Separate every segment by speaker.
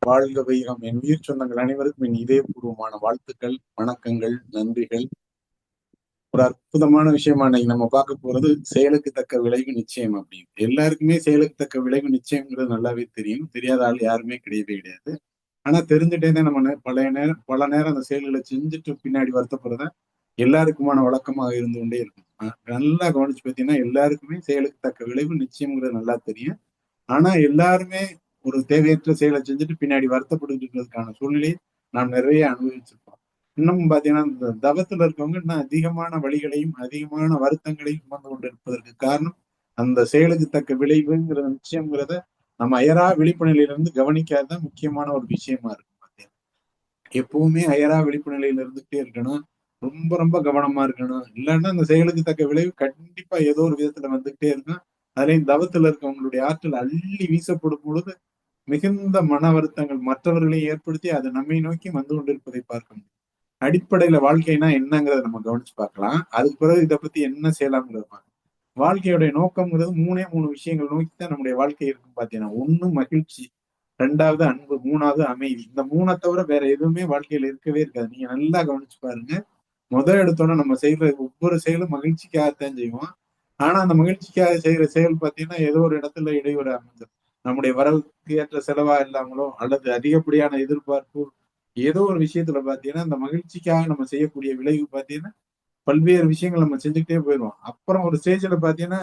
Speaker 1: வாழ்க வைகம். என் உயிர் சொந்தங்கள் அனைவருக்கும் என் இதயபூர்வமான வாழ்த்துக்கள், வணக்கங்கள், நன்றிகள். ஒரு அற்புதமான விஷயமா இன்னைக்கு நம்ம பார்க்க போறது செயலுக்கு தக்க விளைவு நிச்சயம் அப்படின்னு. எல்லாருக்குமே செயலுக்கு தக்க விளைவு நிச்சயம்ங்கிறது நல்லாவே தெரியும். தெரியாத ஆள் யாருமே கிடையவே கிடையாது. ஆனா தெரிஞ்சுட்டே தான் நம்ம பல நேரம் அந்த செயல்களை செஞ்சுட்டு பின்னாடி வருத்தப்படுறத எல்லாருக்குமான வழக்கமாக இருந்து கொண்டே இருக்கும். நல்லா கவனிச்சு பார்த்தீங்கன்னா எல்லாருக்குமே செயலுக்கு தக்க விளைவு நிச்சயம்ங்கிறது நல்லா தெரியும். ஆனா எல்லாருமே ஒரு தேவையற்ற செயலை செஞ்சுட்டு பின்னாடி வருத்தப்பட்டு இருக்கிறதுக்கான சூழ்நிலையை நாம் நிறைய அனுபவிச்சிருப்போம். இன்னமும் பாத்தீங்கன்னா இந்த தவத்துல இருக்கவங்க இன்னும் அதிகமான வழிகளையும் அதிகமான வருத்தங்களையும் சுமந்து கொண்டு இருப்பதற்கு காரணம் அந்த செயலுக்கு தக்க விளைவுங்கிற நிச்சயம்ங்கிறத நம்ம அயரா விழிப்பு நிலையிலிருந்து கவனிக்காத முக்கியமான ஒரு விஷயமா இருக்கு. பாத்தீங்கன்னா எப்பவுமே அயரா விழிப்பு நிலையில இருந்துகிட்டே இருக்கணும். ரொம்ப ரொம்ப கவனமா இருக்கணும். இல்லைன்னா அந்த செயலுக்கு தக்க விளைவு கண்டிப்பா ஏதோ ஒரு விதத்துல வந்துகிட்டே இருக்கும். அதுலயும் தவத்துல இருக்கவங்களுடைய ஆற்றல் அள்ளி வீசப்படும் பொழுது மிகுந்த மன வருத்தங்கள் மற்றவர்களை ஏற்படுத்தி அது நம்மை நோக்கி வந்து கொண்டிருப்பதை பார்க்க முடியும். அடிப்படையில வாழ்க்கைனா என்னங்கிறத நம்ம கவனிச்சு பார்க்கலாம். அதுக்கு பிறகு இதை பத்தி என்ன செய்யலாம்ங்கிறத பார்க்கலாம். வாழ்க்கையுடைய நோக்கம்ங்கிறது மூணு விஷயங்கள் நோக்கி தான் நம்முடைய வாழ்க்கை இருக்கும் பாத்தீங்கன்னா. ஒண்ணு மகிழ்ச்சி, ரெண்டாவது அன்பு, மூணாவது அமைதி. இந்த மூணை தவிர வேற எதுவுமே வாழ்க்கையில இருக்கவே இருக்காது. நீங்க நல்லா கவனிச்சு பாருங்க. எடுத்தோன்னே நம்ம செய்யற ஒவ்வொரு செயலும் மகிழ்ச்சிக்காகத்தான் செய்வோம். ஆனா அந்த மகிழ்ச்சிக்காக செய்யற செயல் பாத்தீங்கன்னா ஏதோ ஒரு இடத்துல இடையூறு அமைஞ்சிடும். நம்முடைய வரவுக்கு ஏற்ற செலவா இல்லாமலோ அல்லது அதிகப்படியான எதிர்பார்ப்பு ஏதோ ஒரு விஷயத்துல பாத்தீங்கன்னா அந்த மகிழ்ச்சிக்காக நம்ம செய்யக்கூடிய விளைவு பாத்தீங்கன்னா பல்வேறு விஷயங்கள் நம்ம செஞ்சுக்கிட்டே போயிடுவோம். அப்புறம் ஒரு ஸ்டேஜ்ல பாத்தீங்கன்னா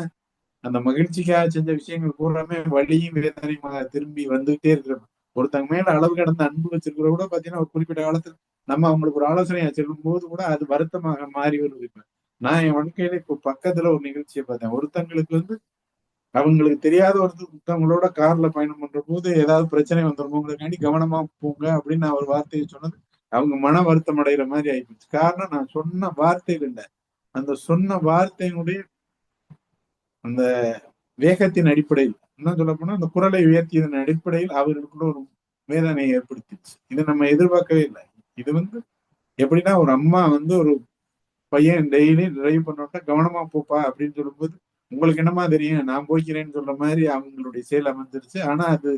Speaker 1: அந்த மகிழ்ச்சிக்காக செஞ்ச விஷயங்கள் பூராமே வலியும் வேதனையுமாக திரும்பி வந்துகிட்டே இருக்கிற ஒருத்தங்க மேல அளவு கடந்த அன்பு வச்சிருக்கிற கூட பாத்தீங்கன்னா ஒரு குறிப்பிட்ட காலத்துல நம்ம அவங்களுக்கு ஒரு ஆலோசனையா சொல்லும் போது கூட அது வருத்தமாக மாறி வருது. இப்ப நான் என் வாழ்க்கையில இப்போ பக்கத்துல ஒரு நிகழ்ச்சியை பார்த்தேன். ஒருத்தங்களுக்கு அவங்களுக்கு தெரியாத ஒருத்தவங்களோட கார்ல பயணம் பண்ற போது ஏதாவது பிரச்சனை வந்துருமோங்கிறதுக்காண்டி கவனமா போங்க அப்படின்னு நான் ஒரு வார்த்தையை சொன்னது அவங்க மன வருத்தம் அடைகிற மாதிரி ஆயிப்போச்சு. காரணம் நான் சொன்ன வார்த்தைகள் இல்லை, அந்த சொன்ன வார்த்தையினுடைய அந்த வேகத்தின் அடிப்படையில், இன்னும் சொல்ல போனா அந்த குரலை உயர்த்தியதன் அடிப்படையில் அவர்களுக்குள்ள ஒரு வேதனையை ஏற்படுத்திச்சு. இதை நம்ம எதிர்பார்க்கவே இல்லை. இது எப்படின்னா ஒரு அம்மா ஒரு பையன் டெய்லி டிரைவ் பண்ணோட்டா கவனமா போப்பா அப்படின்னு சொல்லும்போது உங்களுக்கு என்னமா தெரியும் நான் போய்க்கிறேன்னு சொல்ற மாதிரி அவங்களுடைய செயல் அமைஞ்சிருச்சு. ஆனா அது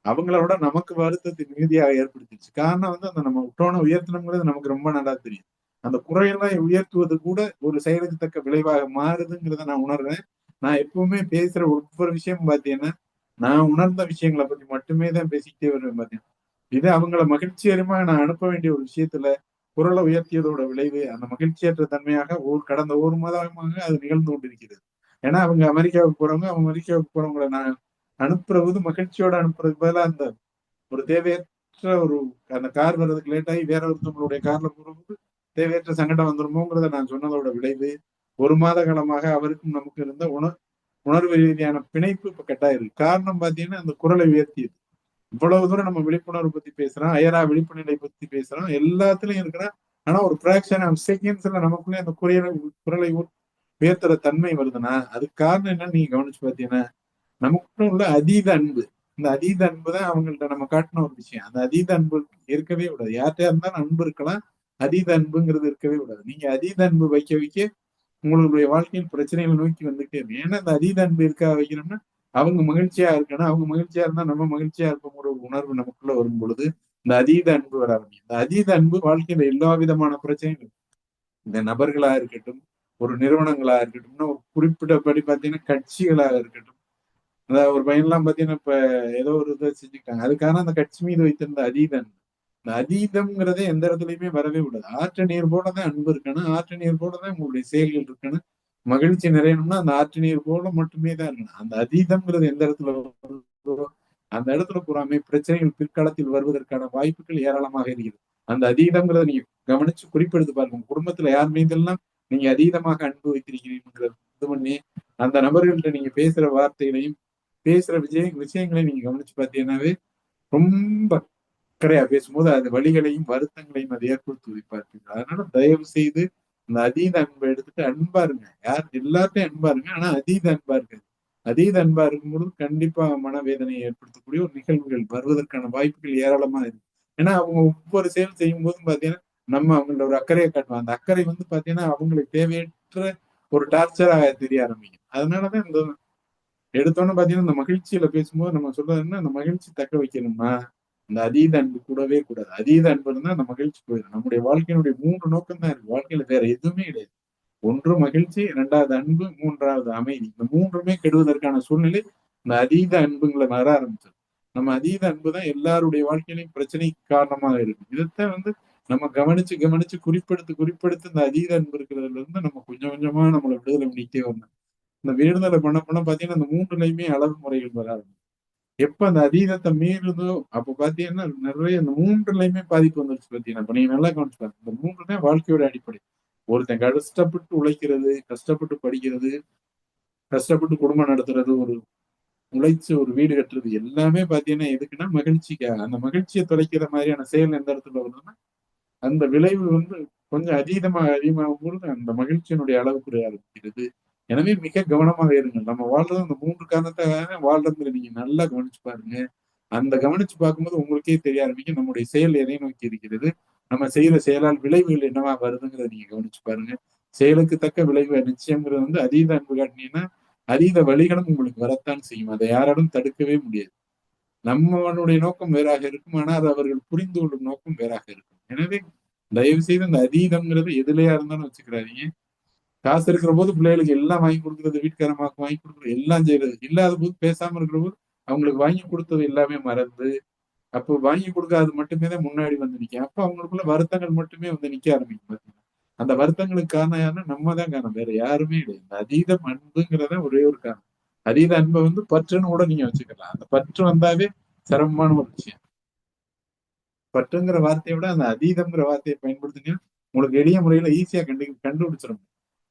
Speaker 1: அவங்கள விட நமக்கு வருத்தத்தை மிகுதியாக ஏற்படுத்திடுச்சு. காரணம் அந்த நம்ம டோனை உயர்த்தணுங்கிறது நமக்கு ரொம்ப நல்லா தெரியும். அந்த குறையெல்லாம் உயர்த்துவது கூட ஒரு செயலுக்கு தக்க விளைவாக மாறுதுங்கிறத நான் உணர்றேன். நான் எப்பவுமே பேசுற ஒவ்வொரு விஷயம் பாத்தீங்கன்னா நான் உணர்ந்த விஷயங்களை பத்தி மட்டுமே தான் பேசிக்கிட்டே வருவேன் பாத்தீங்கன்னா. இது அவங்கள மகிழ்ச்சிகரமா நான் அனுப்ப வேண்டிய ஒரு விஷயத்துல குரலை உயர்த்தியதோட விளைவு அந்த மகிழ்ச்சியற்ற தன்மையாக கடந்த ஒரு மாதமாக அது நிகழ்ந்து கொண்டிருக்கிறது. ஏன்னா அவங்க அமெரிக்காவுக்கு போறவங்க அவங்க அமெரிக்காவுக்கு போறவங்களை நான் அனுப்புறது மகிழ்ச்சியோட அனுப்புறதுக்கு பதிலா அந்த ஒரு தேவையற்ற அந்த கார் வர்றதுக்கு லேட் ஆகி வேற ஒருத்தவங்களுடைய கார்ல போகும்போது தேவையற்ற சங்கடம் வந்துருமோங்கிறத நான் சொன்னதோட விளைவு ஒரு மாத காலமாக அவருக்கும் நமக்கு இருந்த உணர்வு ரீதியான பிணைப்பு இப்ப கட்டாயிருக்கு. காரணம் பாத்தீங்கன்னா அந்த குரலை உயர்த்தியது. இவ்வளவு தூரம் நம்ம விழிப்புணர்வு பத்தி பேசுறோம், அயரா விழிப்பு நிலை பத்தி பேசுறோம், எல்லாத்துலயும் இருக்கிறோம். ஆனா ஒரு பிராக்ஷன் ஆஃப் செகண்ட்ஸ்ல நமக்குள்ளே அந்த குரலை உயர்த்துற தன்மை வருதுன்னா அதுக்கு காரணம் என்னன்னு நீங்க கவனிச்சு பாத்தீங்கன்னா நமக்குள்ள உள்ள அதீத அன்பு. இந்த அதீத அன்பு தான் அவங்கள்ட்ட நம்ம காட்டின ஒரு விஷயம். அந்த அதீத அன்பு இருக்கவே விடாது. யார்கிட்டயா இருந்தாலும் அன்பு இருக்கலாம், அதீத அன்புங்கிறது இருக்கவே விடாது. நீங்க அதீத அன்பு வைக்க வைக்க உங்களுடைய வாழ்க்கையில் பிரச்சனைகள் நோக்கி வந்துகிட்டே இருக்கு. ஏன்னா அந்த அதீத அன்பு இருக்கா வைக்கணும்னா அவங்க மகிழ்ச்சியா இருக்கணும். அவங்க மகிழ்ச்சியா இருந்தா நம்ம மகிழ்ச்சியா இருப்போங்கிற ஒரு உணர்வு நமக்குள்ள வரும் பொழுது இந்த அதீத அன்பு வர ஆரம்பிக்கும். இந்த அதீத அன்பு வாழ்க்கையில எல்லா விதமான பிரச்சனைகளும் இந்த நபர்களா இருக்கட்டும், ஒரு நிறுவனங்களா இருக்கட்டும், ஒரு குறிப்பிட்டபடி பார்த்தீங்கன்னா கட்சிகளாக இருக்கட்டும். அதாவது ஒரு பையன்லாம் பார்த்தீங்கன்னா இப்ப ஏதோ ஒரு இதை செஞ்சுக்கிட்டாங்க. அதுக்கான அந்த கட்சி மீது வைத்திருந்த அதீத அன்பு. இந்த அதீதம்ங்கிறதே எந்த இடத்துலயுமே வரவே விடாது. ஆற்று நீர் போல தான் அன்பு இருக்கணும். ஆற்று நீர் போல தான் உங்களுடைய செயல்கள் இருக்கணும். மகிழ்ச்சி நிறையணும்னா அந்த ஆற்று நீர் போல மட்டுமே தான் இருக்கணும். அந்த அதீதம்ங்கிறது எந்த இடத்துல வருதோ அந்த இடத்துல பூராமே பிரச்சனைகள் பிற்காலத்தில் வருவதற்கான வாய்ப்புகள் ஏராளமாக இருக்கிறது. அந்த அதீதம்ங்கிறத நீங்க கவனிச்சு குறிப்பெடுத்து பாருங்க. குடும்பத்துல யார் மீதெல்லாம் நீங்க அதீதமாக அன்பு வைத்திருக்கிறீங்கிறது இது பண்ணி அந்த நபர்கள்ட்ட நீங்க பேசுற வார்த்தைகளையும் பேசுற விஷயங்களையும் நீங்க கவனிச்சு பார்த்தீங்கன்னாவே ரொம்ப அக்கறையா பேசும்போது அது வழிகளையும் வருத்தங்களையும் அது ஏற்படுத்தி வைப்பார்கள். அதனால தயவு செய்து இந்த அதீத அன்பை எடுத்துட்டு அன்பா இருங்க. யார் எல்லாத்தையும் அன்பா இருங்க. ஆனா அதீத அன்பா இருக்காது. அதீத அன்பா இருக்கும்பொழுது கண்டிப்பா மனவேதனையை ஏற்படுத்தக்கூடிய ஒரு நிகழ்வுகள் வருவதற்கான வாய்ப்புகள் ஏராளமா இருக்கு. ஏன்னா அவங்க ஒவ்வொரு செயல் செய்யும் போதும் பாத்தீங்கன்னா நம்ம அவங்களோட ஒரு அக்கறையை காட்டுவோம். அந்த அக்கறை பாத்தீங்கன்னா அவங்களுக்கு தேவையற்ற ஒரு டார்ச்சரா தெரிய ஆரம்பிக்கும். அதனாலதான் எடுத்தோன்னு பாத்தீங்கன்னா இந்த மகிழ்ச்சியில பேசும்போது நம்ம சொல்றது என்ன, அந்த மகிழ்ச்சி தக்க வைக்கணுமா இந்த அதீத அன்பு கூடவே கூடாது. அதீத அன்பு இருந்தா அந்த மகிழ்ச்சி போயிடும். நம்முடைய வாழ்க்கையினுடைய 3 நோக்கம் தான் இருக்கு. வாழ்க்கையில வேற எதுவுமே கிடையாது. ஒன்று மகிழ்ச்சி, 2வது அன்பு, 3வது அமைதி. இந்த 3மே கெடுவதற்கான சூழ்நிலை இந்த அதீத அன்புங்கள வர ஆரம்பிச்சது. நம்ம அதீத அன்பு தான் எல்லாருடைய வாழ்க்கையிலும் பிரச்சனைக்கு காரணமாக இருக்கு. இதைத்தான் நம்ம கவனிச்சு கவனிச்சு குறிப்பெடுத்து இந்த அதீத அன்பு இருக்கிறதுல இருந்து நம்ம கொஞ்சம் கொஞ்சமா நம்மளை விடுதலை பண்ணிக்கிட்டே வரணும். இந்த விடுதலை பண்ண பாத்தீங்கன்னா இந்த 3லையுமே அளவு முறைகள் வர ஆரம்பிக்கும். எப்ப அந்த அதீதத்தை மீறுதோ அப்ப பாத்தீங்கன்னா நிறைய இந்த 3லையுமே பாதிப்பு வந்துருச்சு பாத்தீங்கன்னா. இப்ப நீங்க நல்லா கவனிச்சு பாருங்க. இந்த 3 தான் வாழ்க்கையோட அடிப்படை. ஒருத்தன் கஷ்டப்பட்டு உழைக்கிறது, கஷ்டப்பட்டு படிக்கிறது, கஷ்டப்பட்டு குடும்பம் நடத்துறது, உழைச்சு ஒரு வீடு கட்டுறது எல்லாமே பாத்தீங்கன்னா எதுக்குன்னா மகிழ்ச்சிக்காக. அந்த மகிழ்ச்சியை தொலைக்கிற மாதிரியான செயல் எந்த இடத்துல வருதுன்னா அந்த விளைவு கொஞ்சம் அதிகமாகும் பொழுது அந்த மகிழ்ச்சியினுடைய அளவு குறைய ஆரம்பிக்கிறது. எனவே மிக கவனமாக இருங்கள். நம்ம வாழ்றது அந்த 3 காரணத்துக்காக வாழ்றதுல நீங்க நல்லா கவனிச்சு பாருங்க. அந்த கவனிச்சு பார்க்கும்போது உங்களுக்கே தெரிய ஆரம்பிக்கும் நம்முடைய செயல் எதை நோக்கி இருக்கிறது, நம்ம செய்யற செயலால் விளைவுகள் என்னவா வருதுங்கிறத நீங்க கவனிச்சு பாருங்க. செயலுக்கு தக்க விளைவு நிச்சயம்ங்கிறது அதீத அன்பு காட்டினீங்கன்னா அதீத வழிகளும் உங்களுக்கு வரத்தான் செய்யும். அதை யாராலும் தடுக்கவே முடியாது. நம்மளுடைய நோக்கம் வேறாக இருக்கும். ஆனால் அவர்கள் புரிந்து கொள்ளும் நோக்கம் வேறாக இருக்கும். எனவே தயவு செய்து அந்த அதீதம்ங்கிறது எதுலையா இருந்தாலும் வச்சுக்கிறாதீங்க. காசு இருக்கிற போது பிள்ளைகளுக்கு எல்லாம் வாங்கி கொடுக்கறது, வீட்டுக்காரமாக்கு வாங்கி கொடுக்கறது, எல்லாம் செய்யறது. இல்லாத போது பேசாம இருக்கிற போது அவங்களுக்கு வாங்கி கொடுத்தது எல்லாமே மறந்து அப்போ வாங்கி கொடுக்காது மட்டுமே தான் முன்னாடி வந்து நிற்கும். அப்ப அவங்களுக்குள்ள வருத்தங்கள் மட்டுமே நிக்க ஆரம்பிக்கும். அந்த வருத்தங்களுக்கு காரணம் யாருன்னா நம்ம தான் காரணம், வேற யாருமே கிடையாது. இந்த அதீதம் அன்புங்கிறத ஒரே ஒரு காரணம். அதீத அன்பை பற்றுன்னு கூட நீங்க வச்சுக்கலாம். அந்த பற்று வந்தாவே சிரமமான ஒரு விஷயம். பற்றுங்கிற வார்த்தையை விட அந்த அதீதம்ங்கிற வார்த்தையை பயன்படுத்துங்க, உங்களுக்கு எளிய முறையில ஈஸியா கண்டுபிடிச்சிடும்.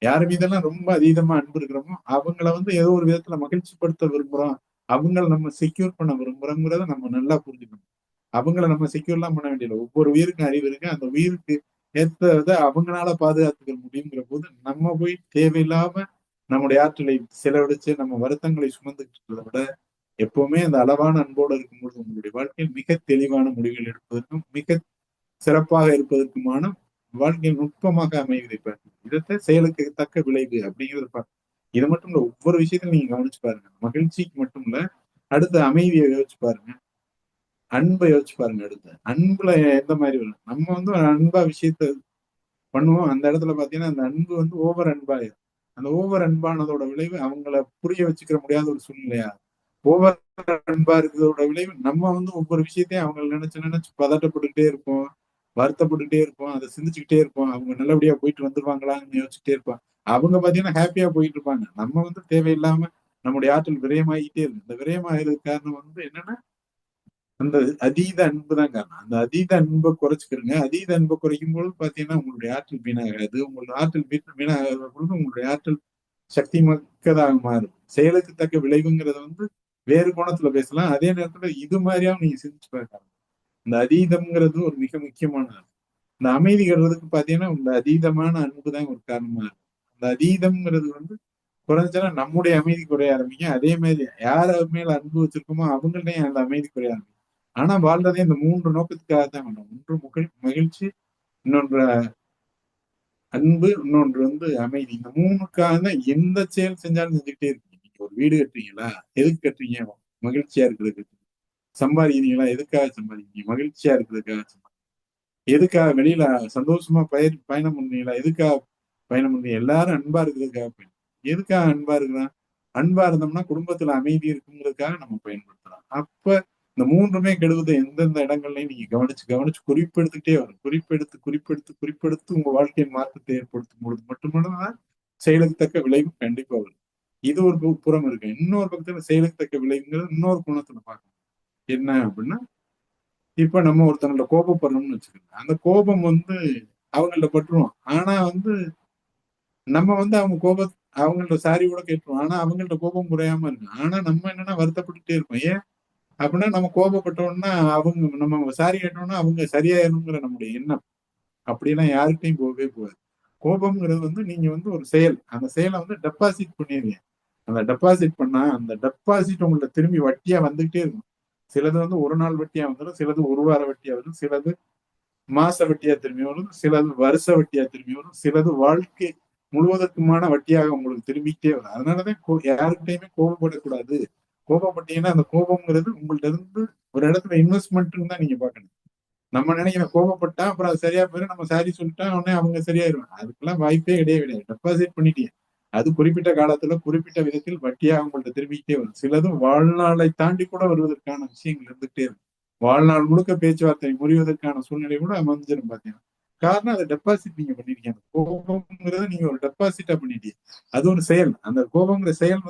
Speaker 1: யார் மீதெல்லாம் ரொம்ப அதீதமா அன்பு இருக்கிறோமோ அவங்கள ஏதோ ஒரு விதத்துல மகிழ்ச்சிப்படுத்த விரும்புறோம், அவங்கள நம்ம செக்யூர் பண்ண விரும்புறோங்கிறத நம்ம நல்லா புரிஞ்சுக்கணும். அவங்கள நம்ம செக்யூர்லாம் பண்ண வேண்டியதில்லை. ஒவ்வொரு உயிருக்கும் அறிவு இருக்கு. அந்த உயிருக்கு ஏற்றதை அவங்களால பாதுகாத்துக்க முடியுங்கிற போது நம்ம போய் தேவையில்லாம நம்முடைய ஆற்றலை செலவழிச்சு நம்ம வருத்தங்களை சுமந்துக்கிட்டு இருக்கிறத விட எப்பவுமே அந்த அளவான அன்போடு இருக்கும்போது உங்களுடைய வாழ்க்கையில் மிக தெளிவான முடிவுகள் எடுப்பதற்கும் மிக சிறப்பாக இருப்பதற்குமான வாழ்க்கையில் நுட்பமாக அமைவதை பாருங்க. இதைத்தான் செயலுக்கு தக்க விளைவு அப்படிங்கிறது இது மட்டும் இல்ல, ஒவ்வொரு விஷயத்தையும் நீங்க கவனிச்சு பாருங்க. மகிழ்ச்சிக்கு மட்டும் இல்ல, அடுத்து அமைதியை யோசிச்சு பாருங்க, அன்பை யோசிச்சு பாருங்க. அடுத்து அன்புல எந்த மாதிரி வரும், நம்ம ஒரு அன்பா விஷயத்த பண்ணுவோம். அந்த இடத்துல பாத்தீங்கன்னா அந்த அன்பு ஓவர் அன்பாயிரும். அந்த ஓவர் அன்பானதோட விளைவு அவங்கள புரிய வச்சுக்கிற முடியாத ஒரு சூழ்நிலையா, ஓவர் அன்பா இருக்கிறதோட விளைவு நம்ம ஒவ்வொரு விஷயத்தையும் அவங்க நினைச்சு நினைச்சு பதட்டப்பட்டுக்கிட்டே இருப்போம், வருத்தப்பட்டுக்கிட்டே இருப்போம், அதை சிந்திச்சுக்கிட்டே இருப்போம். அவங்க நல்லபடியா போயிட்டு வந்துருவாங்களான்னு யோசிச்சுட்டே இருப்போம். அவங்க பாத்தீங்கன்னா ஹாப்பியா போயிட்டு இருப்பாங்க. நம்ம தேவையில்லாம நம்முடைய ஆற்றல் விரயமாகிட்டே இருக்கு. இந்த விரயமாகிறதுக்கு காரணம் என்னன்னா அந்த அதீத அன்பு தான் காரணம். அந்த அதீத அன்பை குறைச்சிக்கிறங்க. அதீத அன்பை குறைக்கும் பொழுது பாத்தீங்கன்னா உங்களுடைய ஆற்றல் வீணாகாது. உங்களுடைய ஆற்றல் வீணாகாத பொழுது உங்களுடைய ஆற்றல் சக்தி மிக்கதாக மாறும். செயலுக்கு தக்க விளைவுங்கிறத வேறு கோணத்துல பேசலாம். அதே நேரத்துல இது மாதிரியாவும் நீங்க சிந்திச்சு பார்க்கலாம். இந்த அதீதம்ங்கிறது ஒரு மிக முக்கியமானது. இந்த அமைதிகிறதுக்கு பாத்தீங்கன்னா இந்த அதீதமான அன்பு தான் ஒரு காரணமா இருக்கும். இந்த அதீதம்ங்கிறது குறைஞ்சா நம்முடைய அமைதி குறைய ஆரம்பிக்கும். அதே மாதிரி யார் மேல அன்பு வச்சிருக்கோமோ அவங்கள்டையும் அந்த அமைதி குறைய ஆரம்பிக்கும். ஆனா வாழ்றதே இந்த 3 நோக்கத்துக்காக தான் வேணும். ஒன்று மகிழ்ச்சி, இன்னொன்று அன்பு, இன்னொன்று அமைதி. இந்த 3க்காக தான் எந்த செயல் செஞ்சாலும் செஞ்சுக்கிட்டே இருக்கீங்க. நீங்க ஒரு வீடு கட்டுறீங்களா, எதுக்கு கட்டுறீங்க? மகிழ்ச்சியா இருக்கிறதுக்கு. சம்பாதிக்கிறீங்களா, எதுக்காக சம்பாதிக்கிறீங்க? மகிழ்ச்சியா இருக்கிறதுக்காக சம்பாதிக்கிறீங்க. எதுக்காக வெளியில சந்தோஷமா பயணம் பண்றீங்களா, எதுக்காக பயணம் பண்றீங்க? எல்லாரும் அன்பா இருக்கிறதுக்காக பயணம். எதுக்காக அன்பா இருக்கிறான்? அன்பா இருந்தோம்னா குடும்பத்துல அமைதி இருக்குங்கிறதுக்காக நம்ம பயன்படுத்தலாம். அப்ப இந்த 3மே கெடுவது எந்தெந்த இடங்கள்லையும் நீங்க கவனிச்சு கவனிச்சு குறிப்பெடுத்துக்கிட்டே வரும். குறிப்பெடுத்து உங்க வாழ்க்கையின் மாற்றத்தை ஏற்படுத்தும் பொழுது மட்டும்தான் செயலுக்கு தக்க விளைவு கண்டிப்பா வரும். இது ஒரு புறம் இருக்கு. இன்னொரு பக்கத்துல செயலுக்கு தக்க விளைவுங்கிறது இன்னொரு குணத்துல பார்க்கணும். என்ன அப்படின்னா, இப்ப நம்ம ஒருத்தவங்கள கோபப்படுறோம்னு வச்சுக்கோங்க. அந்த கோபம் அவங்கள்ட்ட பட்டுரும். ஆனா நம்ம அவங்க அவங்கள்ட்ட சாரி கூட கேட்டுருவோம். ஆனா அவங்கள்ட்ட கோபம் குறையாம இருக்கும். ஆனா நம்ம என்னன்னா வருத்தப்பட்டுட்டே இருப்போம். ஏன் அப்படின்னா நம்ம கோபப்பட்டோம்னா நம்ம சாரி கேட்டோம்னா அவங்க சரியாயிருங்கிற நம்முடைய எண்ணம். அப்படிலாம் யாருக்கிட்டையும் போகவே போகாது. கோபம்ங்கிறது நீங்க ஒரு செயல். அந்த செயலை டெபாசிட் பண்ணிடுங்க. அந்த டெபாசிட் பண்ணா அந்த டெபாசிட் உங்கள்ட்ட திரும்பி வட்டியா வந்துகிட்டே இருக்கும். சிலது ஒரு நாள் வட்டியா வந்துடும், சிலது ஒரு வார வட்டியா வரும், சிலது மாச வட்டியா திரும்பி வரும், சிலது வருஷ வட்டியா திரும்பி வரும், சிலது வாழ்க்கை முழுவதற்குமான வட்டியாக உங்களுக்கு திரும்பிக்கிட்டே வரும். அதனாலதான் யாருக்கிட்டையுமே கோபப்படக்கூடாது, கோபப்பட்டீங்கன்னா அந்த கோபம்ங்கிறது உங்கள்ட்ட இருந்து ஒரு இடத்துல இன்வெஸ்ட்மெண்ட்னு தான் நீங்க பார்க்கணும். நம்ம நினைக்கிற கோபப்பட்டா அப்புறம் அது சரியா போயிடும், நம்ம சாரி சொல்லிட்டா உடனே அவங்க சரியாயிருவாங்க. அதுக்கெல்லாம் வாய்ப்பே கிடையவே கிடையாது. டெபாசிட் பண்ணிட்டீங்க, அது குறிப்பிட்ட காலத்துல குறிப்பிட்ட விதத்தில் வட்டியா அவங்கள்ட்ட திரும்பிக்கிட்டே வரும். சிலதும் வாழ்நாளை தாண்டி கூட வருவதற்கான விஷயங்கள் இருந்துகிட்டே இருக்கும். வாழ்நாள் முழுக்க பேச்சுவார்த்தை முறிவதற்கான சூழ்நிலை கூட அமைஞ்சிடும் பாத்தீங்கன்னா. காரணம் அதை டெபாசிட் நீங்க பண்ணிருக்கீங்க. அந்த கோபம்ங்கிறத நீங்க ஒரு டெபாசிட்டா பண்ணிட்டீங்க. அது ஒரு செயல். அந்த கோபங்கிற செயல்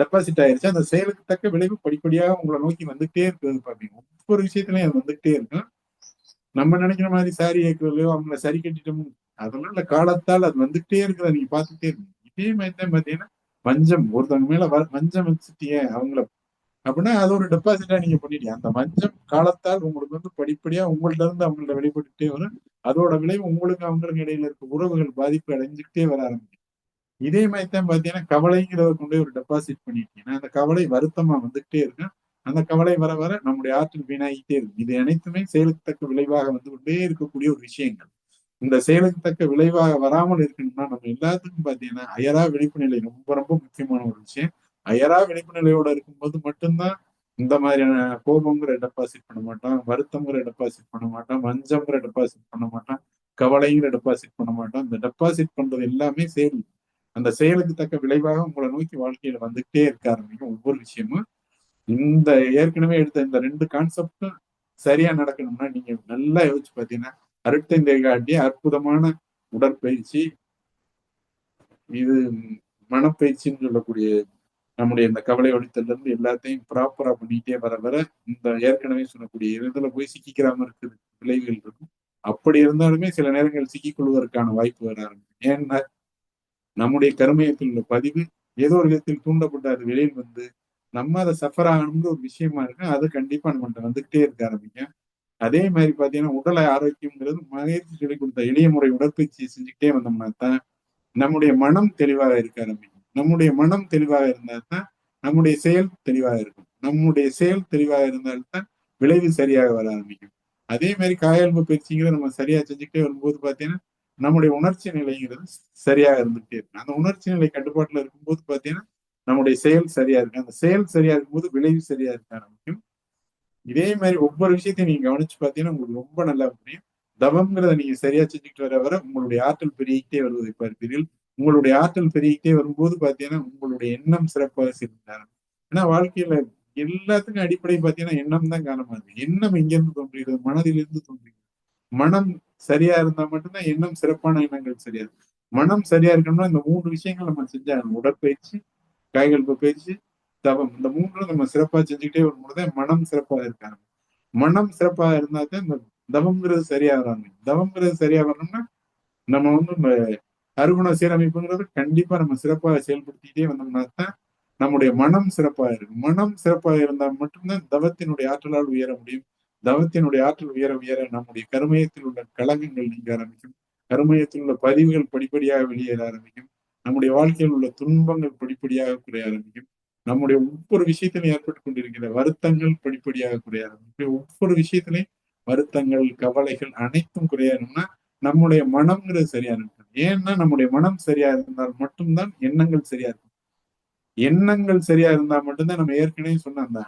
Speaker 1: டெபாசிட் ஆயிருச்சு. அந்த செயலுக்கு தக்க விளைவு படிப்படியாக உங்களை நோக்கி வந்துகிட்டே இருக்கிறது பாத்தீங்க. ஒவ்வொரு விஷயத்திலையும் அது வந்துகிட்டே இருக்கும். நம்ம நினைக்கிற மாதிரி சாரி கேட்கறதையோ அவங்கள சரி கட்டிட்டோம் அதெல்லாம் இல்ல. காலத்தால் அது வந்துகிட்டே இருக்கிறத நீங்க பார்த்துட்டே இருக்கீங்க. இதே மாதிரி தான் பாத்தீங்கன்னா வஞ்சம். ஒருத்தவங்க மேல வஞ்சம் வச்சுட்டீங்க அவங்கள அப்படின்னா அது ஒரு டெபாசிட்டா நீங்க பண்ணிட்டீங்க. அந்த வஞ்சம் காலத்தால் உங்களுக்கு படிப்படியா உங்கள்ட்ட இருந்து அவங்கள்ட்ட வெளிப்பட்டுட்டே வரும். அதோட விளைவு உங்களுக்கு அவங்களுக்கு இடையில இருக்க உறவுகள் பாதிப்பு அடைஞ்சுக்கிட்டே வர ஆரம்பிக்கும். இதே மாதிரி தான் பாத்தீங்கன்னா கவலைங்கிறத கொண்டு ஒரு டெபாசிட் பண்ணிட்டீங்கன்னா அந்த கவலை வருத்தமா வந்துகிட்டே இருக்கும். அந்த கவலை வர வர நம்முடைய ஆற்றல் வீணாகிட்டே இருக்கும். இது அனைத்துமே செயலுக்கு தக்க விளைவாக வந்து கொண்டே இருக்கக்கூடிய ஒரு விஷயங்கள். இந்த செயலுக்கு தக்க விளைவாக வராமல் இருக்கணும்னா நம்ம எல்லாத்துக்கும் பாத்தீங்கன்னா அயரா விழிப்பு நிலை ரொம்ப ரொம்ப முக்கியமான ஒரு விஷயம். அயரா விழிப்பு நிலையோட இருக்கும்போது மட்டும்தான் இந்த மாதிரியான கோபங்கிற டெபாசிட் பண்ண மாட்டோம், வருத்தங்கிற டெபாசிட் பண்ண மாட்டோம், வஞ்சங்கிற டெபாசிட் பண்ண மாட்டோம், கவலைங்கிற டெபாசிட் பண்ண மாட்டோம். இந்த டெபாசிட் பண்றது எல்லாமே செயல். அந்த செயலுக்கு தக்க விளைவாக உங்களை நோக்கி வாழ்க்கையில வந்துகிட்டே இருக்க ஆரம்பிக்கும் ஒவ்வொரு விஷயமும். இந்த ஏற்கனவே எடுத்த இந்த 2 கான்செப்டும் சரியா நடக்கணும்னா நீங்க நல்லா யோசிச்சு பாத்தீங்கன்னா அருட்தந்தை காட்டிய அற்புதமான உடற்பயிற்சி இது. மனப்பயிற்சின்னு சொல்லக்கூடிய நம்முடைய இந்த கவலை ஒழித்தல இருந்து எல்லாத்தையும் ப்ராப்பரா பண்ணிட்டே வர வர இந்த ஏற்கனவே சொல்லக்கூடிய இதுல போய் சிக்கிக்கிறாம இருக்குது விளைவுகள் இருக்கும். அப்படி இருந்தாலுமே சில நேரங்கள் சிக்கிக் கொள்வதற்கான வாய்ப்பு வர ஆரம்பிக்கும். ஏன்னா நம்முடைய கருமையத்தில் உள்ள பதிவு ஏதோ ஒரு விதத்தில் தூண்டப்பட்டு அது வெளியில் வந்து நம்ம அதை சஃபர் ஆகணுங்கிற ஒரு விஷயமா இருக்கு. அது கண்டிப்பா நம்மகிட்ட வந்துகிட்டே இருக்க ஆரம்பிக்கும். அதே மாதிரி பாத்தீங்கன்னா உடல் ஆரோக்கியம்ங்கிறது மகிழ்ச்சி சொல்லிக் கொடுத்த எளிய முறை உடற்பயிற்சி செஞ்சுக்கிட்டே வந்தோம்னா தான் நம்முடைய மனம் தெளிவாக இருக்க ஆரம்பிக்கும். நம்முடைய மனம் தெளிவாக இருந்தால் தான் நம்முடைய செயல் தெளிவாக இருக்கும். நம்முடைய செயல் தெளிவாக இருந்தால்தான் விளைவு சரியாக வர ஆரம்பிக்கும். அதே மாதிரி காயல்பு பயிற்சிங்கிறத நம்ம சரியா செஞ்சுக்கிட்டே வரும்போது பாத்தீங்கன்னா நம்முடைய உணர்ச்சி நிலைங்கிறது சரியாக இருந்துகிட்டே இருக்கும். அந்த உணர்ச்சி நிலை கட்டுப்பாட்டுல இருக்கும்போது பாத்தீங்கன்னா நம்முடைய செயல் சரியா இருக்கு. அந்த செயல் சரியா இருக்கும்போது விளைவு சரியா இருக்க ஆரம்பிக்கும். இதே மாதிரி ஒவ்வொரு விஷயத்தையும் நீங்க கவனிச்சு பாத்தீங்கன்னா உங்களுக்கு ரொம்ப நல்லா புரியும். தவம்ங்கிறத நீங்க சரியா செஞ்சுக்கிட்டு வர வர உங்களுடைய ஆற்றல் பெருகிக்கிட்டே வருவதை பார்ப்பீர்கள். உங்களுடைய ஆற்றல் பெருகிக்கிட்டே வரும்போது பாத்தீங்கன்னா உங்களுடைய எண்ணம் சிறப்பாக சிறந்தார். ஏன்னா வாழ்க்கையில எல்லாத்துக்கும் அடிப்படை பாத்தீங்கன்னா எண்ணம் தான் காரணமாகுது. எண்ணம் எங்கிருந்து தோன்றுகிறது? மனதிலிருந்து தோன்றுகிறது. மனம் சரியா இருந்தா மட்டும்தான் எண்ணம் சிறப்பான எண்ணங்கள் சரியா இருக்கும். மனம் சரியா இருக்கணும்னா இந்த 3 விஷயங்கள் நம்ம செஞ்சாகணும். உடற்பயிற்சி, காய்கள் பயிற்சி, தவம். இந்த 3ம் நம்ம சிறப்பா செஞ்சுக்கிட்டே வரும்போது மனம் சிறப்பாக இருக்காங்க. மனம் சிறப்பாக இருந்தா தான் இந்த தவம்ங்கிறது சரியா வராங்க. தவம்ங்கிறது சரியா வரணும்னா நம்ம இந்த அருகுண சீரமைப்புங்கிறது கண்டிப்பா நம்ம சிறப்பாக செயல்படுத்திக்கிட்டே வந்தோம்னா தான் நம்முடைய மனம் சிறப்பாக இருக்கும். மனம் சிறப்பாக இருந்தால் மட்டும்தான் தவத்தினுடைய ஆற்றலால் உயர முடியும். தவத்தினுடைய ஆற்றல் உயர உயர நம்முடைய கருமையத்தில் உள்ள கலகங்கள் நீங்க ஆரம்பிக்கும். கருமையத்தில் உள்ள பதிவுகள் படிப்படியாக வெளியேற ஆரம்பிக்கும். நம்முடைய வாழ்க்கையில் உள்ள துன்பங்கள் படிப்படியாக குறைய ஆரம்பிக்கும். நம்முடைய ஒவ்வொரு விஷயத்திலும் ஏற்பட்டு கொண்டிருக்கிற வருத்தங்கள் படிப்படியாக குறைய ஆரம்பிக்கும். ஒவ்வொரு விஷயத்திலையும் வருத்தங்கள், கவலைகள் அனைத்தும் குறையணும்னா நம்முடைய மனம்ங்கிறது சரியா இருக்கும். ஏன்னா நம்முடைய மனம் சரியா இருந்தால் மட்டும்தான் எண்ணங்கள் சரியா இருக்கும். எண்ணங்கள் சரியா இருந்தா மட்டும்தான் நம்ம ஏற்கனவே சொன்ன அந்த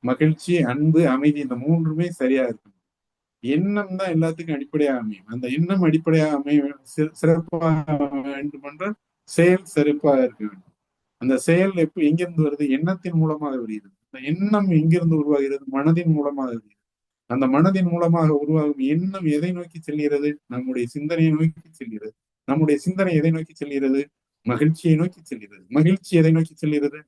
Speaker 1: மகிழ்ச்சி, அன்பு, அமைதி இந்த 3மே சரியா இருக்கும். எண்ணம் தான் எல்லாத்துக்கும் அடிப்படையாக அமையும். அந்த எண்ணம் அடிப்படையாக அமைய சிறப்பாக வேண்டும் என்றால் செயல் சிறப்பாக இருக்க வேண்டும். அந்த செயல் எங்கிருந்து வருது? எண்ணத்தின் மூலமாக வருகிறது. அந்த எண்ணம் எங்கிருந்து உருவாகிறது? மனதின் மூலமாக வருகிறது. அந்த மனதின் மூலமாக உருவாகும் எண்ணம் எதை நோக்கி செல்கிறது? நம்முடைய சிந்தனையை நோக்கி செல்கிறது. நம்முடைய சிந்தனை எதை நோக்கி செல்கிறது? மகிழ்ச்சியை நோக்கி செல்கிறது. மகிழ்ச்சி எதை நோக்கி செல்கிறது?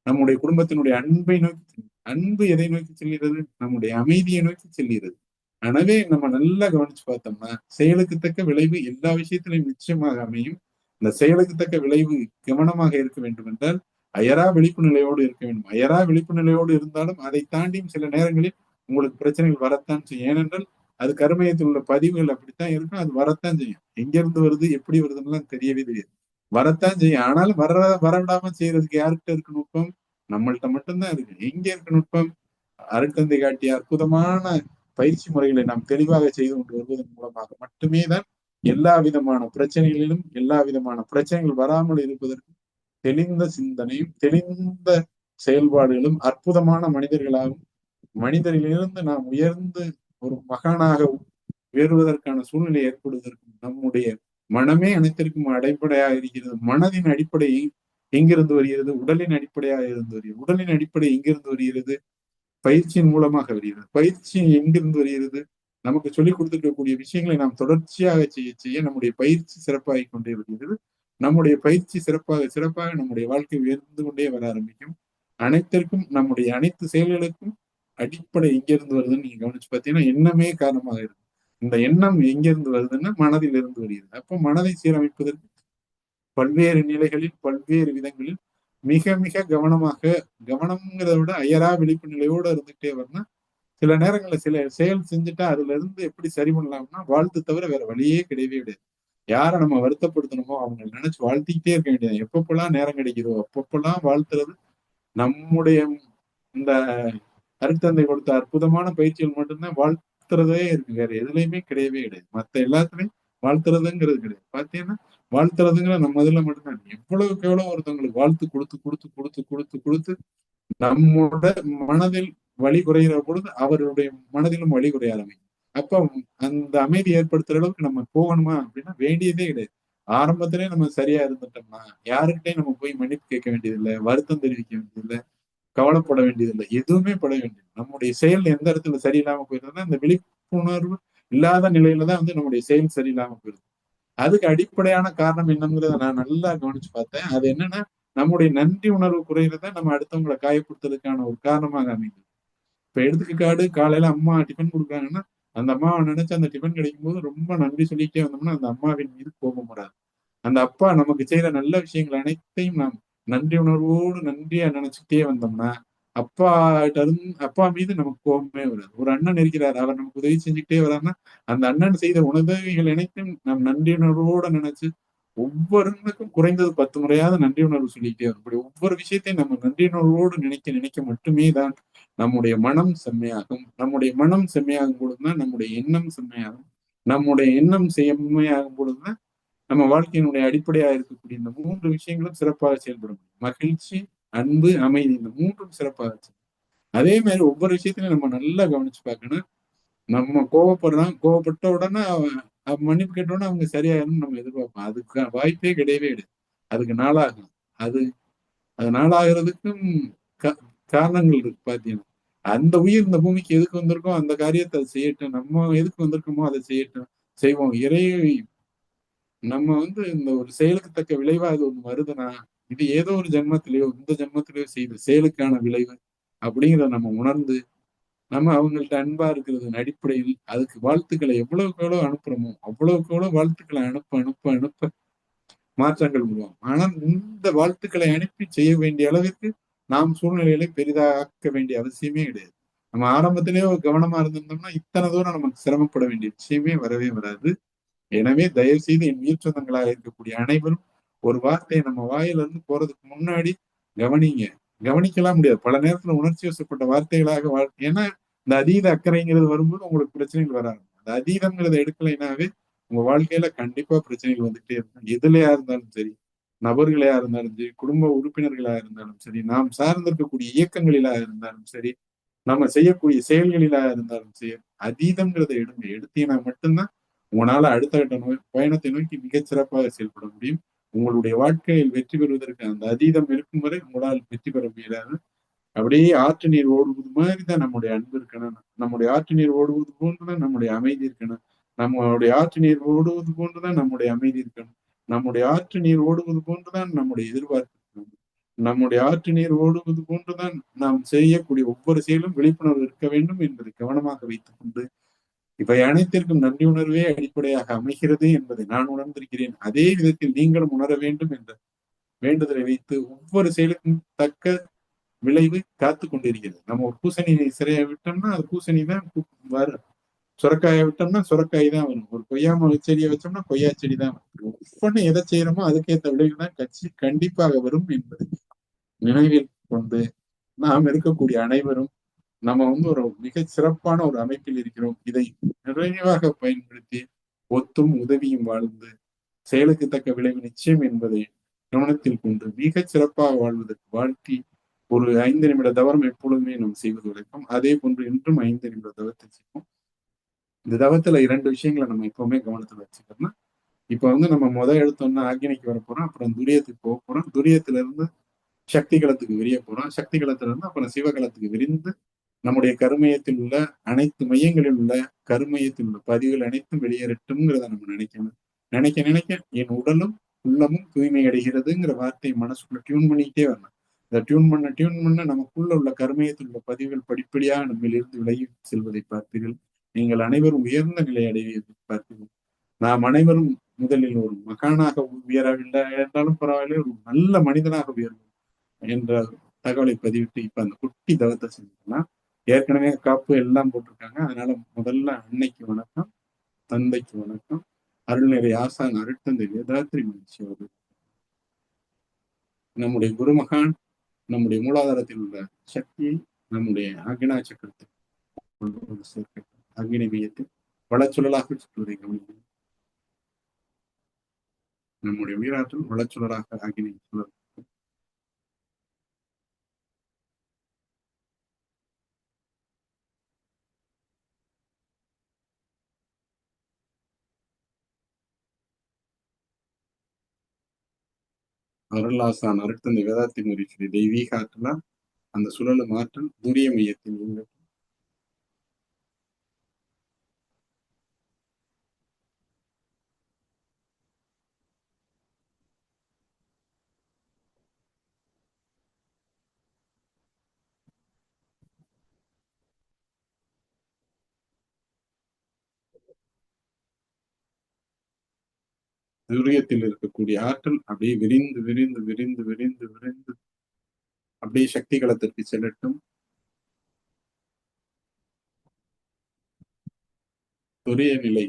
Speaker 1: நம்முடைய குடும்பத்தினுடைய அன்பை நோக்கி செல்கிறது. அன்பு எதை நோக்கி செல்கிறது? நம்முடைய அமைதியை நோக்கி செல்கிறது. எனவே நம்ம நல்லா கவனிச்சு பார்த்தோம்னா செயலுக்கு தக்க விளைவு எல்லா விஷயத்திலையும் நிச்சயமாக அமையும். இந்த செயலுக்கு தக்க விளைவு கவனமாக இருக்க வேண்டும் என்றால் அயரா விழிப்பு நிலையோடு இருக்க வேண்டும். அயரா விழிப்பு நிலையோடு இருந்தாலும் அதை தாண்டியும் சில நேரங்களில் உங்களுக்கு பிரச்சனைகள் வரத்தான் செய்யும். ஏனென்றால் அது கருமையத்தில் உள்ள பதிவுகள் அப்படித்தான் இருக்கும். அது வரத்தான் செய்யும். எங்க இருந்து வருது எப்படி வருதுன்னு தெரியவே தெரியாது. வரத்தான் செய்யும். ஆனாலும் வரவிடாம செய்யறதுக்கு யாருக்கிட்ட இருக்கு நுட்பம்? நம்மள்ட்ட மட்டும்தான் இருக்கு. எங்க இருக்கு நுட்பம்? அருட்தந்தை காட்டிய அற்புதமான பயிற்சி முறைகளை நாம் தெளிவாக செய்து கொண்டு வருவதன் மூலமாக மட்டுமே தான் எல்லா விதமான பிரச்சனைகளிலும் எல்லா விதமான பிரச்சனைகள் வராமல் இருப்பதற்கு தெளிந்த சிந்தனையும் தெளிந்த செயல்பாடுகளும் அற்புதமான மனிதர்களாகவும், மனிதரிலிருந்து நாம் உயர்ந்து ஒரு மகானாக உயர்வதற்கான சூழ்நிலை ஏற்படுவதற்கும் நம்முடைய மனமே அனைத்திற்கும் அடிப்படையாக இருக்கிறது. மனதின் அடிப்படை எங்கிருந்து வருகிறது? உடலின் அடிப்படையாக இருந்து வருகிறது. உடலின் அடிப்படை எங்கிருந்து வருகிறது? பயிற்சியின் மூலமாக வருகிறது. பயிற்சி எங்கிருந்து வருகிறது? நமக்கு சொல்லிக் கொடுத்திருக்கக்கூடிய விஷயங்களை நாம் தொடர்ச்சியாக செய்ய செய்ய நம்முடைய பயிற்சி சிறப்பாகிக் கொண்டே வருகிறது. நம்முடைய பயிற்சி சிறப்பாக சிறப்பாக நம்முடைய வாழ்க்கை உயர்ந்து கொண்டே வர ஆரம்பிக்கும். அனைத்திற்கும் நம்முடைய அனைத்து செயல்களுக்கும் அடிப்படை எங்கிருந்து வருதுன்னு நீங்க கவனிச்சு பார்த்தீங்கன்னா எண்ணமே காரணமாக இருக்கு. இந்த எண்ணம் எங்கிருந்து வருதுன்னா மனதில் இருந்து வருகிறது. அப்போ மனதை சீரமைப்பதற்கு பல்வேறு நிலைகளில் பல்வேறு விதங்களில் மிக மிக கவனமாக, கவனம்ங்கிறத விட அயரா விழிப்பு நிலையோட இருந்துகிட்டே வரணும். சில நேரங்கள்ல சில செயல் செஞ்சுட்டா அதுல இருந்து எப்படி சரி பண்ணலாம்னா வாழ்த்து தவிர வேற வழியே கிடையவே கிடையாது. யாரை நம்ம வருத்தப்படுத்தணுமோ அவங்க நினைச்சு வாழ்த்திக்கிட்டே இருக்க வேண்டியது. எப்பப்பெல்லாம் நேரம் கிடைக்குதோ அப்பப்பெல்லாம் வாழ்த்துறது நம்முடைய இந்த அருட்தந்தை கொடுத்த அற்புதமான பயிற்சிகள் மட்டும்தான் வாழ்த்துறதே இருக்கு. வேற எதுலையுமே கிடையவே கிடையாது. மத்த எல்லாத்துலயும் வாழ்த்துறதுங்கிறது கிடையாது. பாத்தீங்கன்னா வாழ்த்துறதுங்கிற நம்ம இதுல மட்டும்தான். எவ்வளவுக்கு எவ்வளவு ஒருத்தவங்களுக்கு வாழ்த்து கொடுத்து கொடுத்து கொடுத்து கொடுத்து கொடுத்து நம்மோட மனதில் வலி குறைகிற பொழுது அவருடைய மனதிலும் வலி குறைய ஆரம்பிக்கும். அப்ப அந்த அமைதி ஏற்படுத்துற அளவுக்கு நம்ம போகணுமா அப்படின்னா வேண்டியதே கிடையாது. ஆரம்பத்திலே நம்ம சரியா இருந்துட்டோம்னா யாருக்கிட்டையும் நம்ம போய் மன்னிப்பு கேட்க வேண்டியதில்லை, வருத்தம் தெரிவிக்க வேண்டியதில்லை, கவலைப்பட வேண்டியதில்லை, எதுவுமே பட வேண்டியது. நம்முடைய செயல் எந்த இடத்துல சரியில்லாம போயிருந்தா அந்த விழிப்புணர்வு இல்லாத நிலையில தான் வந்து நம்முடைய செயல் சரியில்லாம போயிருது. அதுக்கு அடிப்படையான காரணம் என்னங்கிறத நான் நல்லா கவனிச்சு பார்த்தேன். அது என்னன்னா நம்முடைய நன்றி உணர்வு குறையிறத நம்ம அடுத்தவங்களை காயப்படுத்துறதுக்கான ஒரு காரணமாக அமைந்தது. இப்ப எடுத்துக்காடு காலையில அம்மா டிஃபன் கொடுக்குறாங்கன்னா அந்த அம்மாவை நினைச்சு அந்த டிஃபன் கிடைக்கும் போது ரொம்ப நன்றி சொல்லிட்டே வந்தோம்னா அந்த அம்மாவின் மீது கோபம் வராது. அந்த அப்பா நமக்கு செய்யற நல்ல விஷயங்கள் அனைத்தையும் நாம் நன்றி உணர்வோடு நன்றியா நினைச்சுட்டே வந்தோம்னா அப்பா மீது நமக்கு கோபமே வராது. ஒரு அண்ணன் இருக்கிறார், அவர் நமக்கு உதவி செஞ்சுக்கிட்டே வராருன்னா அந்த அண்ணன் செய்த உதவிகள் அனைத்தும் நாம் நன்றி உணர்வோட நினைச்சு ஒவ்வொருக்கும் குறைந்தது 10 முறையாவது நன்றி உணர்வு சொல்லிக்கிட்டே வரும். இப்படி ஒவ்வொரு விஷயத்தையும் நம்ம நன்றி உணர்வோடு நினைக்க நினைக்க மட்டுமே தான் நம்முடைய மனம் செம்மையாகும். நம்முடைய மனம் செம்மையாகும் பொழுதுதான் நம்முடைய எண்ணம் செம்மையாகும். நம்முடைய எண்ணம் செம்மையாகும் பொழுதுதான் நம்ம வாழ்க்கையினுடைய அடிப்படையா இருக்கக்கூடிய இந்த 3 விஷயங்களும் சிறப்பாக செயல்படும். மகிழ்ச்சி, அன்பு, அமைதி, இந்த 3ம் சிறப்பாக. அதே மாதிரி ஒவ்வொரு விஷயத்திலையும் நம்ம நல்லா கவனிச்சு பார்க்கணும். நம்ம கோவப்பட்ட உடனே மன்னிப்பு கேட்ட உடனே அவங்க சரியாயிரும் நம்ம எதிர்பார்ப்போம். அதுக்கு வாய்ப்பே கிடையவே கிடையாது. அதுக்கு நாளாகும். அது அது நாளாகிறதுக்கும் காரணங்கள் இருக்கு பாத்தீங்கன்னா. அந்த உயிர் இந்த பூமிக்கு எதுக்கு வந்திருக்கோம் அந்த காரியத்தை அதை செய்யட்டும். நம்ம எதுக்கு வந்திருக்கோமோ அதை செய்யட்டும், செய்வோம். நம்ம வந்து இந்த ஒரு செயலுக்கு தக்க விளைவா அது ஒண்ணு வருதுன்னா இது ஏதோ ஒரு ஜென்மத்திலேயோ இந்த ஜென்மத்திலேயோ செய்த செயலுக்கான விளைவு அப்படிங்கிறத நம்ம உணர்ந்து நம்ம அவங்கள்ட்ட அன்பா இருக்கிறதன் அடிப்படையில் அதுக்கு வாழ்த்துக்களை எவ்வளவுக்கு எவ்வளவு அனுப்புறோமோ அவ்வளவுக்கு எவ்வளவு வாழ்த்துக்களை அனுப்ப அனுப்ப அனுப்ப மாற்றங்கள் உருவாகும். ஆனால் இந்த வாழ்த்துக்களை அனுப்பி செய்ய வேண்டிய அளவிற்கு நாம் சூழ்நிலைகளை பெரிதாக்க வேண்டிய அவசியமே கிடையாது. நம்ம ஆரம்பத்திலேயே கவனமா இருந்திருந்தோம்னா இத்தனை தூரம் நமக்கு சிரமப்பட வேண்டிய விஷயமே வரவே வராது. எனவே தயவு செய்து என் உயிர் சொந்தங்களாக இருக்கக்கூடிய அனைவரும் ஒரு வார்த்தையை நம்ம வாயிலிருந்து போறதுக்கு முன்னாடி கவனிங்க. கவனிக்கலாம் முடியாது. பல நேரத்துல உணர்ச்சி வசப்பட்ட வார்த்தைகளாக ஏன்னா இந்த அதீத அக்கறைங்கிறது வரும்போது உங்களுக்கு பிரச்சனைகள் வராது. அந்த அதீதம்ங்கிறத எடுக்கலைனாவே உங்க வாழ்க்கையில கண்டிப்பா பிரச்சனைகள் வந்துட்டே இருக்கும். எதுலையா இருந்தாலும் சரி, நபர்களையா இருந்தாலும் சரி, குடும்ப உறுப்பினர்களா இருந்தாலும் சரி, நாம் சார்ந்திருக்கக்கூடிய இயக்கங்களிலா இருந்தாலும் சரி, நம்ம செய்யக்கூடிய செயல்களிலா இருந்தாலும் சரி, அதீதம்ங்கிறத எடுங்க. எடுத்தீங்கன்னா மட்டும்தான் உங்களால அடுத்த கட்ட பயணத்தை நோக்கி மிகச் சிறப்பாக செயல்பட முடியும். உங்களுடைய வாழ்க்கையில் வெற்றி பெறுவதற்கு அந்த அதீதம் இருக்கும் வரை உங்களால் வெற்றி பெற முடியாது. அப்படியே ஆற்று நீர் ஓடுவது மாதிரி தான் நம்முடைய அன்பு இருக்கணும். நம்முடைய ஆற்று நீர் ஓடுவது போன்றுதான் நம்முடைய அமைதி இருக்கணும். நம்முடைய ஆற்று நீர் ஓடுவது போன்றுதான் நம்முடைய அமைதி இருக்கணும். நம்முடைய ஆற்று நீர் ஓடுவது போன்றுதான் நம்முடைய எதிர்பார்ப்பு இருக்கணும். நம்முடைய ஆற்று நீர் ஓடுவது போன்றுதான் நாம் செய்யக்கூடிய ஒவ்வொரு செயலும் விழிப்புணர்வு இருக்க வேண்டும் என்பதை கவனமாக வைத்துக் கொண்டு இவை அனைத்திற்கும் நன்றி உணர்வே அடிப்படையாக அமைகிறது என்பதை நான் உணர்ந்திருக்கிறேன். அதே விதத்தில் நீங்களும் உணர வேண்டும் என்ற வேண்டுதலை வைத்து ஒவ்வொரு செயலுக்கும் தக்க விளைவு காத்து கொண்டிருக்கிறது. நம்ம ஒரு பூசணி சிறையை விட்டோம்னா அது பூசணி தான் வரும். சுரக்காயை விட்டோம்னா சுரக்காய் தான் வரும். ஒரு கொய்யா செடியை வச்சோம்னா கொய்யா செடி தான் வரும். ஒவ்வொன்னு எதை செய்யறோமோ அதுக்கேற்ற விளைவு தான் கண்டிப்பாக வரும் என்பதை நினைவில் கொண்டு நாம் இருக்கக்கூடிய அனைவரும் நம்ம வந்து ஒரு மிக சிறப்பான ஒரு அமைப்பில் இருக்கிறோம். இதை நிறைவாக பயன்படுத்தி ஒத்தும் உதவியும் வாழ்ந்து செயலுக்கு தக்க விளைவு நிச்சயம் என்பதை கவனத்தில் கொண்டு மிக சிறப்பாக வாழ்வதற்கு வாழ்த்தி ஒரு 5 நிமிட தவம் எப்பொழுதுமே நாம் செய்வது வழக்கம். அதே போன்று இன்றும் 5 நிமிட தவத்தை செய்வோம். இந்த தவத்துல 2 விஷயங்களை நம்ம எப்பவுமே கவனத்துல வச்சுக்கணும். இப்ப நம்ம எடுத்தோம்னா ஆக்கினைக்கு வர போறோம். அப்புறம் துரியத்துக்கு போக போறோம். துரியத்துல இருந்து சக்தி களத்துக்கு விரிய போறோம். சக்தி களத்துல இருந்து அப்புறம் சிவகலத்துக்கு விரிந்து நம்முடைய கருமையத்தில் உள்ள அனைத்து மையங்களில் உள்ள கருமையத்தில் உள்ள பதிவுகள் அனைத்தும் வெளியேறட்டும்ங்கிறத நம்ம நினைக்கணும். நினைக்க நினைக்க என் உடலும் உள்ளமும் தூய்மை அடைகிறதுங்கிற வார்த்தையை மனசுக்குள்ள டியூன் பண்ணிக்கிட்டே வரணும். இந்த டியூன் பண்ண நமக்குள்ள உள்ள கருமையத்தில் உள்ள பதிவுகள் படிப்படியாக நம்மிலிருந்து விலகி செல்வதை பார்த்தீர்கள். நீங்கள் அனைவரும் உயர்ந்த நிலை அடைவதை பார்த்தீர்கள். நாம் அனைவரும் முதலில் ஒரு மகானாக உயரவில்லை என்றாலும் பரவாயில்லை, ஒரு நல்ல மனிதனாக உயர்வோம் என்ற தகவலை பதிவிட்டு இப்ப அந்த குட்டி தவத்தை செஞ்சோம்னா, ஏற்கனவே காப்பு எல்லாம் போட்டிருக்காங்க. அதனால முதல்ல அன்னைக்கு வணக்கம், தந்தைக்கு வணக்கம், அருள்நிறை ஆசான் அருட்தந்தை வேதாத்ரி மகிழ்ச்சி அவர்கள், நம்முடைய குருமகான், நம்முடைய மூலாதாரத்தில் உள்ள சக்தியை நம்முடைய அக்னா சக்கரத்தில் கொண்டு சேர்க்கட்டும். அக்னி மையத்தில் வளச்சுழலாக சுற்றுவதை கவனிக்கணும். நம்முடைய உயிராற்றல் வளச்சுழலாக அக்னி சுழல். அருளாசான் அருட்தந்தை வேதாத்தி மகிழ்ச்சி தெய்வீக ஆற்றலா அந்த சுழலும் ஆற்றல் துரிய மையத்தில் உள்ள துரியத்தில் இருக்கக்கூடிய ஆற்றல் அப்படியே விரிந்து விரிந்து விரிந்து விரிந்து விரிந்து அப்படியே சக்தி களத்திற்கு செல்லட்டும். துரிய நிலை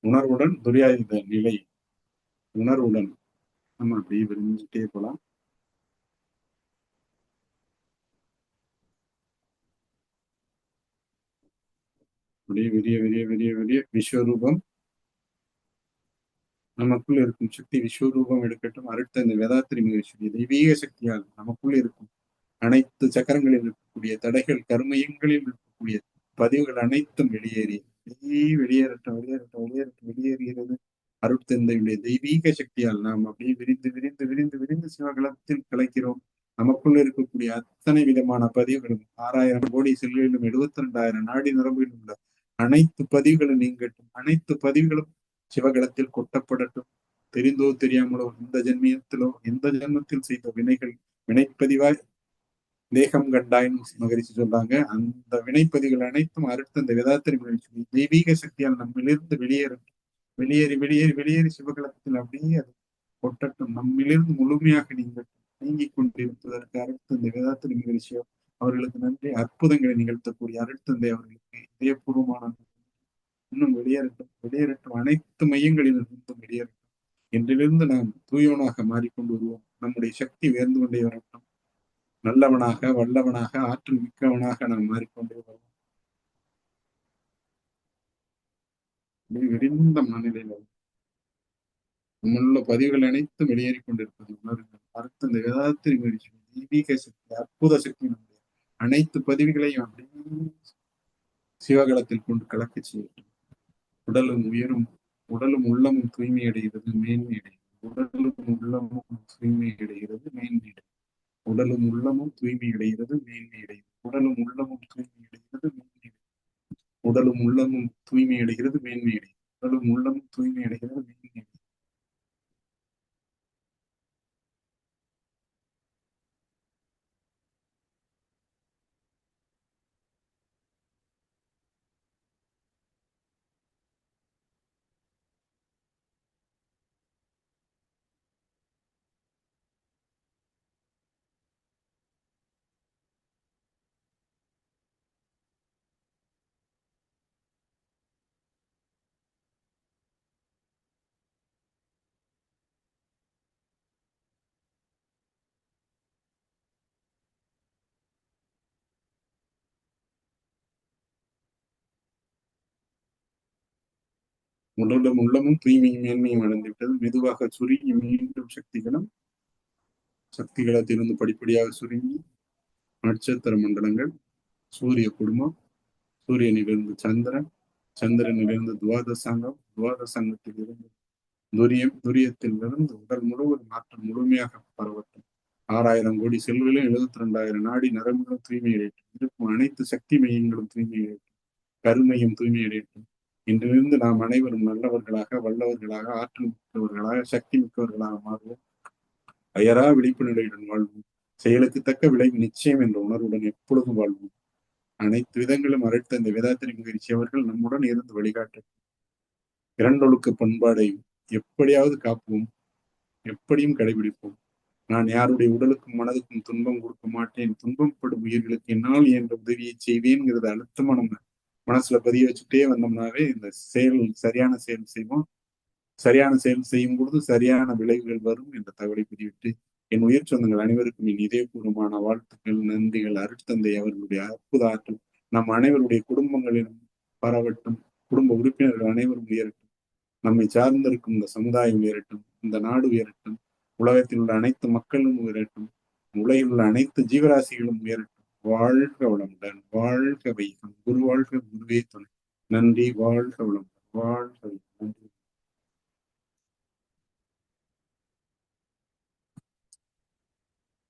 Speaker 1: உணர்வுடன் துரியாயுத நிலை உணர்வுடன் நம்ம அப்படியே விரிஞ்சுட்டே போலாம். அப்படியே விரிய விரிய விரிய விரிய விஸ்வரூபம் நமக்குள் இருக்கும் சக்தி விஸ்வரூபம் எடுக்கட்டும். அடுத்த இந்த வேதாத்திரி மகிழ்ச்சி தெய்வீக சக்தியால் நமக்குள் இருக்கும் அனைத்து சக்கரங்களில் இருக்கக்கூடிய தடைகள் கருமையங்களில் இருக்கக்கூடிய பதிவுகள் அனைத்தும் வெளியேறி வெளியேறட்டும் வெளியேறட்டும் வெளியேறட்டும் வெளியேறுகிறது. அருட்தந்தையுடைய தெய்வீக சக்தியால் நாம் அப்படியே விரிந்து விரிந்து விரிந்து விரிந்து சிவகலத்தில் கலைக்கிறோம். நமக்குள்ள இருக்கக்கூடிய அத்தனை விதமான பதிவுகளும் 6000 கோடி செல்களிலும் 72,000 நாடி நரம்பிலும் உள்ள அனைத்து பதிவுகளும் நீங்கட்டும். அனைத்து பதிவுகளும் சிவகலத்தில் கொட்டப்படட்டும். தெரிந்தோ தெரியாமலோ இந்த ஜென்மியத்திலோ எந்த ஜென்மத்தில் செய்த வினைகள் வினைப்பதிவாய் தேகம் கண்டாயின்னு மகிழ்ச்சி சொல்றாங்க. அந்த வினைப்பதிவுகள் அனைத்தும் அடுத்த அந்த வேதாத்திரி மகிழ்ச்சி தெய்வீக சக்தியால் நம்மிலிருந்து வெளியேறட்டும். வெளியேறி வெளியேறி வெளியேறி சிவகலத்தில் அப்படியே அது கொட்டட்டும். நம்மிலிருந்து முழுமையாக நீங்கிக் கொண்டிருப்பதற்கு அடுத்த இந்த வேதாத்திரி மகிழ்ச்சியோ அவர்களுக்கு நன்றி. அற்புதங்களை நிகழ்த்தக்கூடிய அருட்தந்தை அவர்களுக்கு இதயபூர்வமான இன்னும் வெளியேறட்டும் வெளியேறட்டும். அனைத்து மையங்களிலிருந்தும் வெளியேறட்டும். இன்றிலிருந்து நாம் தூயவனாக மாறிக்கொண்டு வருவோம். நம்முடைய சக்தி உயர்ந்து கொண்டே வரட்டும். நல்லவனாக வல்லவனாக ஆற்றல் மிக்கவனாக நாம் மாறிக்கொண்டே வருவோம். விரிந்த மனநிலையில் நம்முள்ள பதிவுகள் அனைத்தும் வெளியேறிக் கொண்டிருப்பது உணர்வுகள். அடுத்த இந்த வேதாத்திரி மகிழ்ச்சி தெய்வீக சக்தி அற்புத சக்தி நம்முடைய அனைத்து பதிவுகளையும் அப்படியே சிவகலத்தில் கொண்டு கலக்க செய்யட்டும். உடலும் உயரும் உடலும் உள்ளமும் தூய்மை அடைகிறது மேன்மை அடைகிறது. உடலும் உள்ளமும் தூய்மை அடைகிறது மேன்மை அடைகிறது. உடலும் உள்ளமும் தூய்மை அடைகிறது மேன்மை அடைகிறது. உடலும் உள்ளமும் தூய்மை அடைகிறது மேன்மை அடைகிறது. உடலும் உள்ளமும் தூய்மை அடைகிறது மேன்மை அடைகிறது. உடலும் உள்ளமும் தூய்மை அடைகிறது மேன்மை அடைகிறது. உடலும் உள்ளமும் தூய்மையும் மேன்மையும் அடைந்துவிட்டது. மெதுவாக சுருங்கி மீண்டும் சக்திகளத்திலிருந்து படிப்படியாக சுருங்கி நட்சத்திர மண்டலங்கள், சூரிய குடும்பம், சூரியனிலிருந்து சந்திரன், சந்திரனிலிருந்து துவாதசங்கம், துவாதசங்கத்திலிருந்து துரியம், துரியத்திலிருந்து உடல் முழுவதும் ஆற்றல் முழுமையாக பரவட்டும். 6,000 கோடி செல்களில் 72,000 நாடி நரம்புகளும் தூய்மையடையட்டும். இருக்கும் அனைத்து சக்தி மையங்களும் தூய்மையடையட்டும். கருமையும் தூய்மையடையட்டும். இன்றிலிருந்து நாம் அனைவரும் நல்லவர்களாக, வல்லவர்களாக, ஆற்றல் மிக்கவர்களாக, சக்தி மிக்கவர்களாக மாறுவோம். அயரா விழிப்பு நிலையுடன் வாழ்வோம். செயலுக்கு தக்க விளைவு நிச்சயம் என்ற உணர்வுடன் எப்பொழுதும் வாழ்வோம். அனைத்து விதங்களும் அழைத்த இந்த வேதாத்திரி மகிழ்ச்சி அவர்கள் நம்முடன் இருந்து வழிகாட்ட இரண்டொழுக்க பண்பாடை எப்படியாவது காப்போம், எப்படியும் கடைபிடிப்போம். நான் யாருடைய உடலுக்கும் மனதுக்கும் துன்பம் கொடுக்க மாட்டேன். துன்பப்படும் உயிர்களுக்கு என்னால் என்ற உதவியை செய்வேன்ங்கிறத அழுத்தமா நம்ம மனசுல பதிய வச்சுட்டே வந்தோம்னாவே இந்த செயல் சரியான செயல் செய்வோம். சரியான செயல் செய்யும் பொழுது சரியான விளைவுகள் வரும் என்ற தகவலை பதிவிட்டு என் உயிர் சொந்தங்கள் அனைவருக்கும் என் இதயபூர்வமான வாழ்த்துக்கள், நன்றிகள். அருட்தந்தை அவர்களுடைய அற்புத ஆற்றல் நம் அனைவருடைய குடும்பங்களிலும் பரவட்டும். குடும்ப உறுப்பினர்கள் அனைவரும் உயரட்டும். நம்மை சார்ந்திருக்கும் இந்த சமுதாயம் உயரட்டும். இந்த நாடு உயரட்டும். உலகத்தில் உள்ள அனைத்து மக்களும் உயரட்டும். உலகில் உள்ள அனைத்து ஜீவராசிகளும் உயரட்டும். வாழ்க வளமுடன், வாழ்க வைகம், குரு வாழ்க, குருவே துணை. நன்றி. வாழ்க வளமுடன், வாழ்க வைகம்.